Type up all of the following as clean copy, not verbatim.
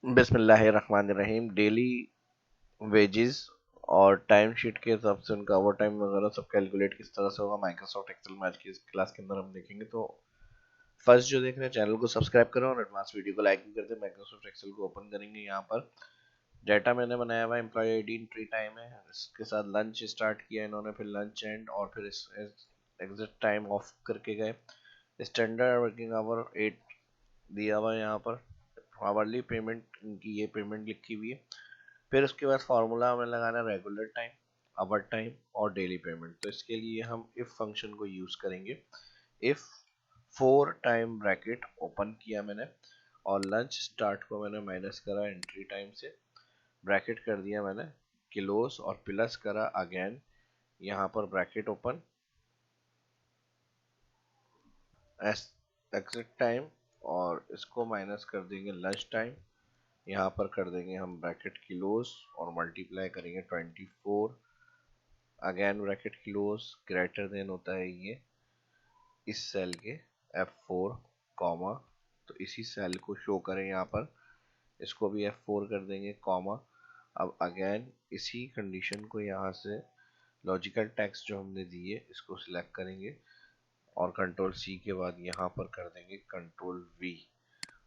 बिस्मिल्लाहिर्रहमानिर्रहीम। Daily wages और time sheet के हिसाब से उनका ओवर टाइम वगैरह सब कैलकुलेट किस तरह से होगा माइक्रोसॉफ्ट एक्सेल में आज की इस क्लास के अंदर हम देखेंगे। तो फर्स्ट जो देख रहे हैं चैनल को सब्सक्राइब करें और एडवांस वीडियो को लाइक भी कर दें। माइक्रोसॉफ्ट एक्सेल को ओपन करेंगे। यहाँ पर डाटा मैंने बनाया हुआ एम्प्लॉय आईडी एंट्री टाइम है, इसके साथ लंच स्टार्ट किया इन्होंने, फिर लंच एंड और फिर एग्जिट टाइम ऑफ करके गए। स्टैंडर्ड वर्किंग आवर 8 दिया हुआ है। यहाँ पर आवरली पेमेंट इनकी ये पेमेंट लिखी हुई है। फिर उसके बाद फार्मूला हमें लगाना है रेगुलर टाइम, आवर टाइम और डेली पेमेंट। तो इसके लिए हम इफ फंक्शन को यूज करेंगे। इफ 4 टाइम ब्रैकेट ओपन किया मैंने और लंच स्टार्ट को मैंने माइनस करा एंट्री टाइम से, ब्रैकेट कर दिया मैंने किलोस और प्लस करा अगेन यहाँ पर ब्रैकेट ओपन एग्जिट टाइम और इसको माइनस कर देंगे लंच टाइम। यहाँ पर कर देंगे हम ब्रैकेट क्लोज और मल्टीप्लाई करेंगे 24 again bracket close greater than होता है ये इस सेल के F4 कॉमा, तो इसी सेल को शो करें यहाँ पर, इसको भी F4 कर देंगे कॉमा। अब अगेन इसी कंडीशन को यहाँ से लॉजिकल टेक्स्ट जो हमने दिए इसको सिलेक्ट करेंगे और कंट्रोल C के बाद यहाँ पर कर देंगे कंट्रोल V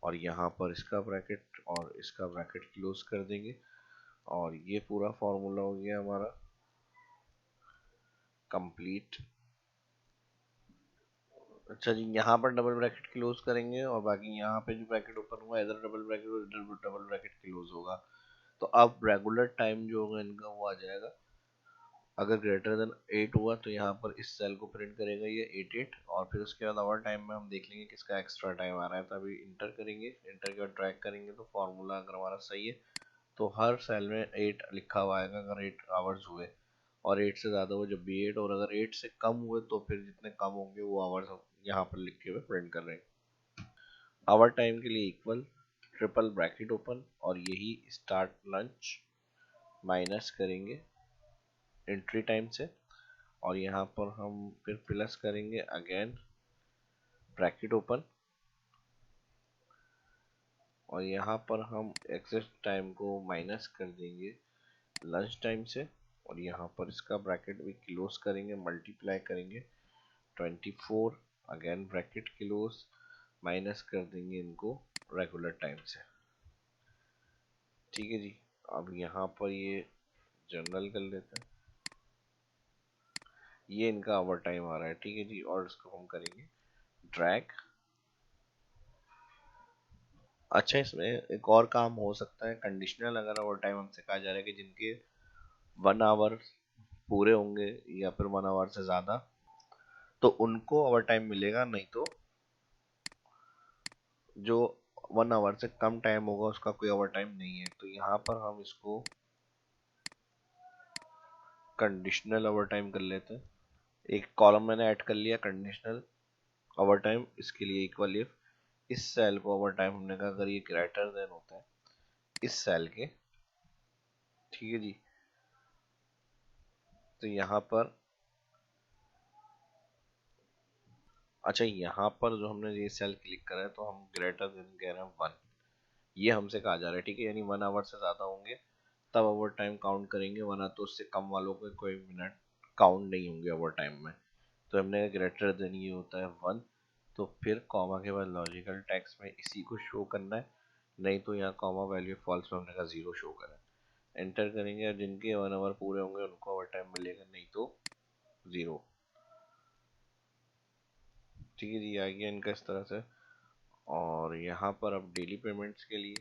और यहाँ पर इसका ब्रैकेट और इसका ब्रैकेट क्लोज कर देंगे और ये पूरा फॉर्मूला हो गया हमारा कंप्लीट। अच्छा जी, यहाँ पर डबल ब्रैकेट क्लोज करेंगे और बाकी यहाँ पे जो ब्रैकेट ओपन हुआ इधर डबल ब्रैकेट और इधर डबल ब्रैकेट क्लोज होगा। तो अब रेगुलर टाइम जो होगा इनका वो आ जाएगा, अगर ग्रेटर देन 8 हुआ तो यहाँ पर इस सेल को प्रिंट करेगा ये 88 और फिर उसके बाद आवर टाइम में हम देख लेंगे किसका एक्स्ट्रा टाइम आ रहा है। तो अभी इंटर करेंगे, इंटर के बाद ड्रैग करेंगे तो फॉर्मूला अगर हमारा सही है तो हर सेल में 8 लिखा हुआ आएगा अगर 8 आवर्स हुए, और 8 से ज़्यादा हुए जब भी 8, और अगर 8 से कम हुए तो फिर जितने कम होंगे वो आवर्स यहाँ पर लिखे हुए प्रिंट कर रहे हैं। आवर टाइम के लिए इक्वल ट्रिपल ब्रैकेट ओपन और यही स्टार्ट लंच माइनस करेंगे एंट्री टाइम से और यहाँ पर हम फिर प्लस करेंगे अगेन ब्रैकेट ओपन और यहाँ पर हम एक्सेस टाइम को माइनस कर देंगे लंच टाइम से और यहाँ पर इसका ब्रैकेट भी क्लोज करेंगे, मल्टीप्लाई करेंगे 24 अगेन ब्रैकेट क्लोज माइनस कर देंगे इनको रेगुलर टाइम से। ठीक है जी, अब यहाँ पर ये जनरल कर लेते हैं, ये इनका ओवर टाइम आ रहा है। ठीक है जी, और इसको हम करेंगे ड्रैग। अच्छा, इसमें एक और काम हो सकता है कंडीशनल, अगर ओवर टाइम हमसे कहा जा रहा है कि जिनके 1 आवर पूरे होंगे या फिर 1 आवर से ज़्यादा तो उनको ओवर टाइम मिलेगा, नहीं तो जो 1 आवर से कम टाइम होगा उसका कोई ओवर टाइम नहीं है। तो यहाँ पर हम इसको कंडीशनल ओवर टाइम कर लेते हैं। एक कॉलम मैंने ऐड कर लिया कंडीशनल ओवर टाइम, इसके लिए इक्वल इफ इस सेल को ओवर टाइम हमने कहा अगर ये ग्रेटर देन होता है इस सेल के। ठीक है जी, तो यहाँ पर अच्छा यहाँ पर जो हमने ये सेल क्लिक करा है तो हम ग्रेटर देन कह रहे हैं 1, ये हमसे कहा जा रहा है। ठीक है, यानी 1 आवर से ज़्यादा होंगे तब ओवर टाइम काउंट करेंगे, वरना तो उससे कम वालों के कोई मिनट काउंट नहीं होंगे ओवर टाइम में। तो हमने ग्रेटर देन ये होता है 1, तो फिर कॉमा के बाद लॉजिकल टेक्स्ट में इसी को शो करना है, नहीं तो यहाँ कॉमा वैल्यू फॉल्स में हमने कहा 0 शो करा है। एंटर करेंगे और जिनके 1 आवर पूरे होंगे उनको ओवर टाइम मिलेगा, नहीं तो 0। ठीक है जी, आ गया इनका इस तरह से। और यहाँ पर अब डेली पेमेंट्स के लिए,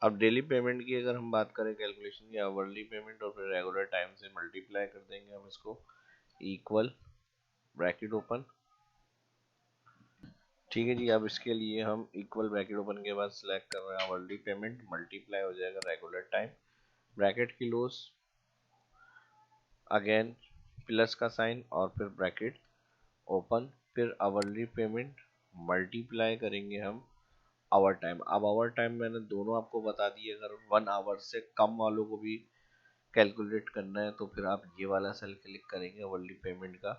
अब डेली पेमेंट की अगर हम बात करें कैलकुलेशन की, आवरली पेमेंट और फिर रेगुलर टाइम से मल्टीप्लाई कर देंगे हम इसको इक्वल ब्रैकेट ओपन। ठीक है जी, अब इसके लिए हम इक्वल ब्रैकेट ओपन के बाद सिलेक्ट कर रहे हैं आवरली पेमेंट, मल्टीप्लाई हो जाएगा regular time, bracket close again plus का साइन और फिर ब्रैकेट ओपन, फिर आवरली पेमेंट मल्टीप्लाई करेंगे हम आवर टाइम। अब आवर टाइम मैंने दोनों आपको बता दिए, अगर 1 आवर से कम वालों को भी कैलकुलेट करना है तो फिर आप ये वाला सेल क्लिक करेंगे वर्ली पेमेंट का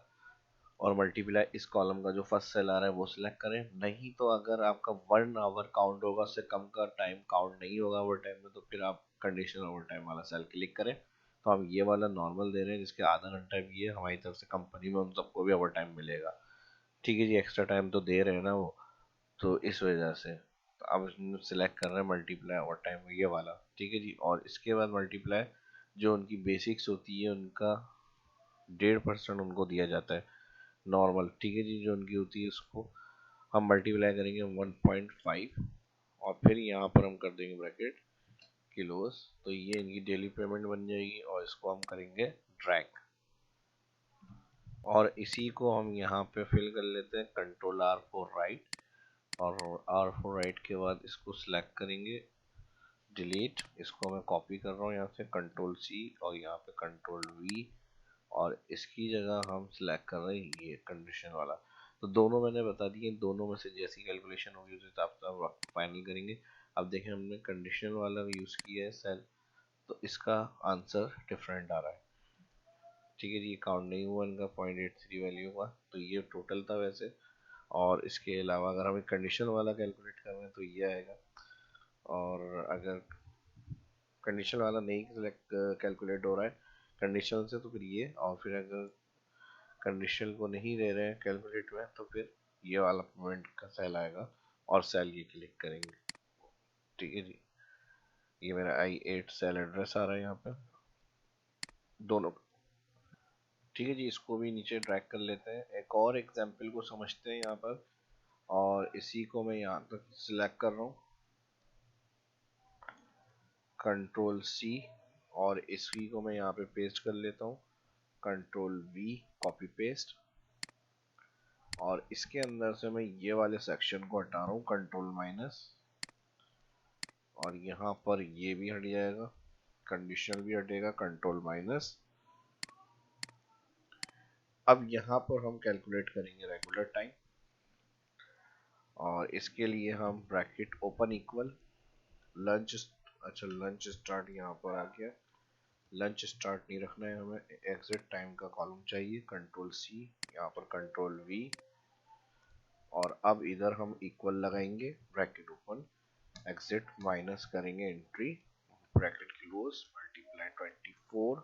और मल्टीप्लाई इस कॉलम का जो फर्स्ट सेल आ रहा है वो सिलेक्ट करें। नहीं तो अगर आपका 1 आवर काउंट होगा, उससे कम का टाइम काउंट नहीं होगा ओवर टाइम में, तो फिर आप कंडीशनल ओवर टाइम वाला सेल क्लिक करें। तो हम ये वाला नॉर्मल दे रहे हैं जिसके आधा घंटा भी है, हमारी तरफ से कंपनी में उन सबको भी ओवर टाइम मिलेगा। ठीक है जी, एक्स्ट्रा टाइम तो दे रहे हैं ना वो, तो इस वजह से तो अब इसमें सिलेक्ट कर रहे हैं मल्टीप्लाई ओवर टाइम ये वाला। ठीक है जी, और इसके बाद मल्टीप्लाई जो उनकी बेसिक्स होती है उनका 1.5% उनको दिया जाता है नॉर्मल। ठीक है जी, जो उनकी होती है उसको हम मल्टीप्लाई करेंगे 1.5 और फिर यहाँ पर हम कर देंगे ब्रैकेट किलोस। तो ये इनकी डेली पेमेंट बन जाएगी और इसको हम करेंगे ड्रैग, और इसी को हम यहाँ पे फिल कर लेते हैं कंट्रोल आर फॉर राइट, और आर फॉर राइट के बाद इसको सिलेक्ट करेंगे डिलीट। इसको मैं कॉपी कर रहा हूँ यहाँ से कंट्रोल सी और यहाँ पे कंट्रोल वी, और इसकी जगह हम सिलेक्ट कर रहे हैं ये कंडीशन वाला। तो दोनों मैंने बता दिए, दोनों में से जैसी कैलकुलेशन होगी उस हिसाब से हम फाइनल करेंगे। अब देखें हमने कंडीशनल वाला यूज़ किया है सेल, तो इसका आंसर डिफरेंट आ रहा है। ठीक है जी, काउंट नहीं हुआ इनका 0.83 वैल्यू हुआ, तो ये टोटल था वैसे। और इसके अलावा अगर हम एक कंडीशन वाला कैलकुलेट कर रहे हैं तो ये आएगा, और अगर कंडीशन वाला नहीं सिलेक्ट कैलकुलेट हो रहा है कंडीशन से तो फिर ये, और फिर अगर कंडीशन को नहीं दे रहे हैं कैलकुलेट में तो फिर ये वाला पेमेंट का सेल आएगा और सेल ये क्लिक करेंगे। ठीक है जी, ये मेरा I8 सेल एड्रेस आ रहा है यहाँ पे दोनों। ठीक है जी, इसको भी नीचे ड्रैग कर लेते हैं, एक और एग्जांपल को समझते हैं यहाँ पर, और इसी को मैं यहाँ तक सिलेक्ट कर रहा हूँ कंट्रोल सी, और इसी को मैं यहाँ पे पेस्ट कर लेता हूँ कंट्रोल वी कॉपी पेस्ट, और इसके अंदर से मैं ये वाले सेक्शन को हटा रहा हूँ कंट्रोल माइनस, और यहाँ पर ये भी हट जाएगा, कंडीशनल भी हटेगा कंट्रोल माइनस। अब यहाँ पर हम कैलकुलेट करेंगे रेगुलर टाइम, और इसके लिए हम ब्रैकेट ओपन इक्वल लंच, अच्छा लंच स्टार्ट यहाँ पर आ गया, लंच स्टार्ट नहीं रखना है हमें, एग्जिट टाइम का कॉलम चाहिए कंट्रोल सी, यहाँ पर कंट्रोल वी, और अब इधर हम इक्वल लगाएंगे ब्रैकेट ओपन एग्जिट माइनस करेंगे entry bracket close multiply 24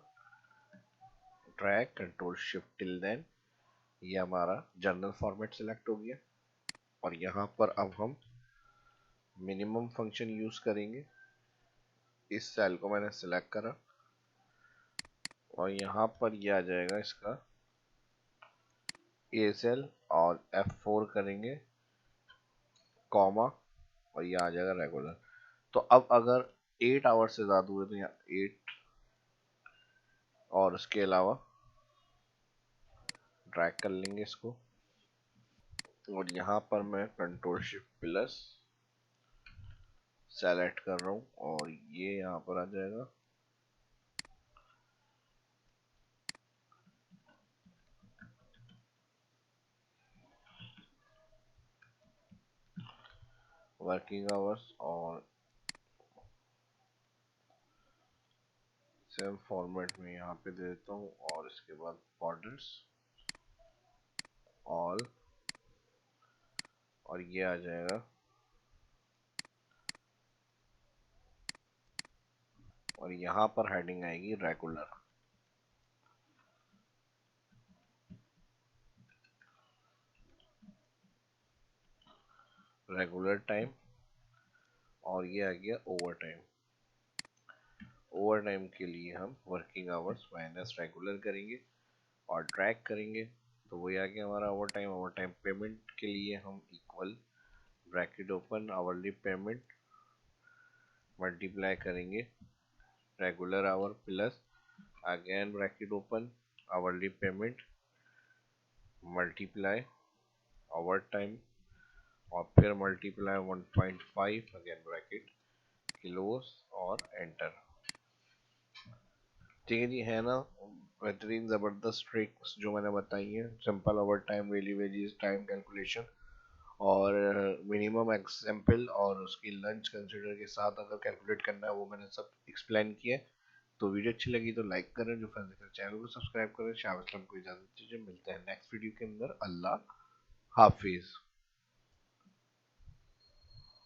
drag control shift till then, ये हमारा जनरल फॉर्मेट सिलेक्ट हो गया। और यहाँ पर अब हम मिनिमम फंक्शन यूज करेंगे, इस सेल को मैंने सिलेक्ट करा और यहाँ पर ये आ जाएगा इसका ए सेल, और F4 करेंगे कॉमा, और ये आ जाएगा रेगुलर। तो अब अगर 8 आवर से ज़्यादा हुए तो यहाँ 8, और उसके अलावा ड्रैग कर लेंगे इसको, और यहाँ पर मैं कंट्रोल शिफ्ट प्लस सेलेक्ट कर रहा हूँ और ये यहाँ पर आ जाएगा। वर्किंग आवर्स, और सेम फॉर्मेट में यहाँ पे दे देता हूँ, और इसके बाद बॉर्डर्स ऑल, और ये आ जाएगा, और यहाँ पर हेडिंग आएगी रेगुलर। रेगुलर टाइम, और ये आ गया ओवर टाइम। ओवर टाइम के लिए हम वर्किंग आवर्स माइनस रेगुलर करेंगे और ट्रैक करेंगे, तो वही आ गया हमारा overtime. Overtime payment के लिए हम equal bracket open hourly payment multiply करेंगे regular hour plus again bracket open hourly payment multiply overtime, और फिर मल्टीप्लाई 1.5 अगेन ब्रैकेट क्लोज और एंटर। ठीक है जी, है ना बेहतरीन ज़बरदस्त ट्रिक्स जो मैंने बताई हैं, simple over time daily wages time calculation और मिनिमम एग्जाम्पल और उसकी लंच कंसिडर के साथ अगर कैलकुलेट करना है वो मैंने सब एक्सप्लेन किया है। तो वीडियो अच्छी लगी तो लाइक करें, जो फ्रेंड्स देख रहे चैनल को सब्सक्राइब करें। शाह इस्लाम को इजाजत दीजिए, मिलते हैं नेक्स्ट वीडियो के अंदर। अल्लाह हाफिज।